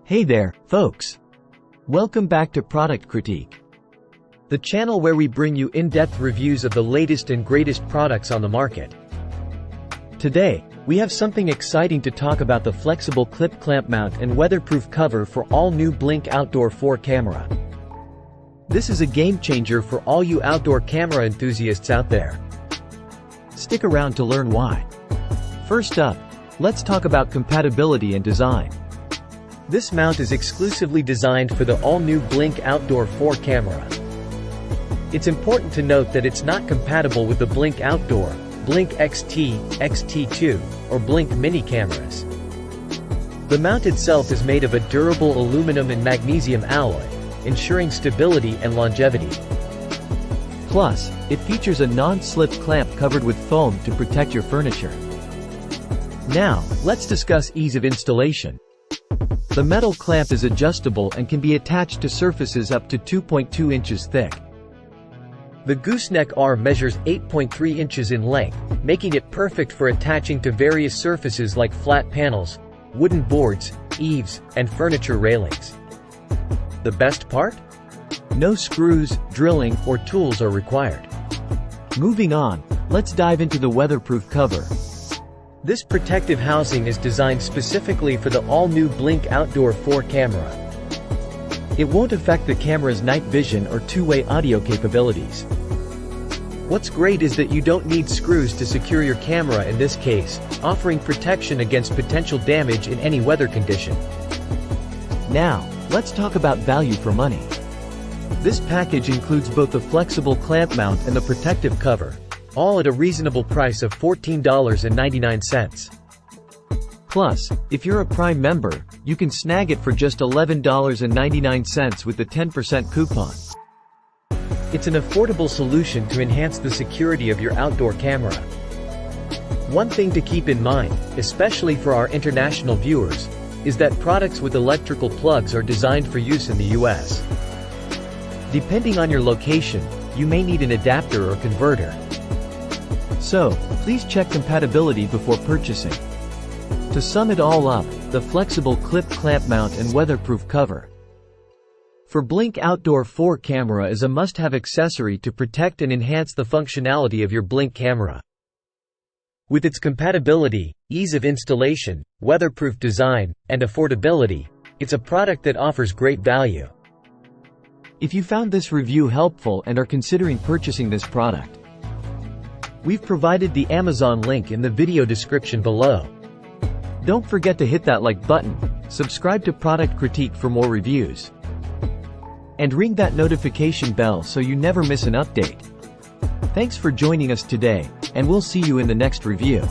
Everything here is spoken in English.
Hey there, folks! Welcome back to Product Critique, the channel where we bring you in-depth reviews of the latest and greatest products on the market. Today, we have something exciting to talk about: the flexible clip clamp mount and weatherproof cover for all-new Blink Outdoor 4 camera. This is a game-changer for all you outdoor camera enthusiasts out there. Stick around to learn why. First up, let's talk about compatibility and design. This mount is exclusively designed for the all-new Blink Outdoor 4 camera. It's important to note that it's not compatible with the Blink Outdoor, Blink XT, XT2, or Blink Mini cameras. The mount itself is made of a durable aluminum and magnesium alloy, ensuring stability and longevity. Plus, it features a non-slip clamp covered with foam to protect your furniture. Now, let's discuss ease of installation. The metal clamp is adjustable and can be attached to surfaces up to 2.2 inches thick. The gooseneck R measures 8.3 inches in length, making it perfect for attaching to various surfaces like flat panels, wooden boards, eaves, and furniture railings. The best part? No screws, drilling, or tools are required. Moving on, let's dive into the weatherproof cover. This protective housing is designed specifically for the all-new Blink Outdoor 4 camera. It won't affect the camera's night vision or two-way audio capabilities. What's great is that you don't need screws to secure your camera in this case, offering protection against potential damage in any weather condition. Now, let's talk about value for money. This package includes both the flexible clamp mount and the protective cover, all at a reasonable price of $14.99. Plus, if you're a Prime member, you can snag it for just $11.99 with the 10% coupon. It's an affordable solution to enhance the security of your outdoor camera. One thing to keep in mind, especially for our international viewers, is that products with electrical plugs are designed for use in the US. Depending on your location, you may need an adapter or converter. So, please check compatibility before purchasing. To sum it all up, the flexible clip clamp mount and weatherproof cover for Blink Outdoor 4 camera is a must-have accessory to protect and enhance the functionality of your Blink camera. With its compatibility, ease of installation, weatherproof design, and affordability, it's a product that offers great value. If you found this review helpful and are considering purchasing this product, we've provided the Amazon link in the video description below. Don't forget to hit that like button, subscribe to Product Critique for more reviews, and ring that notification bell so you never miss an update. Thanks for joining us today, and we'll see you in the next review.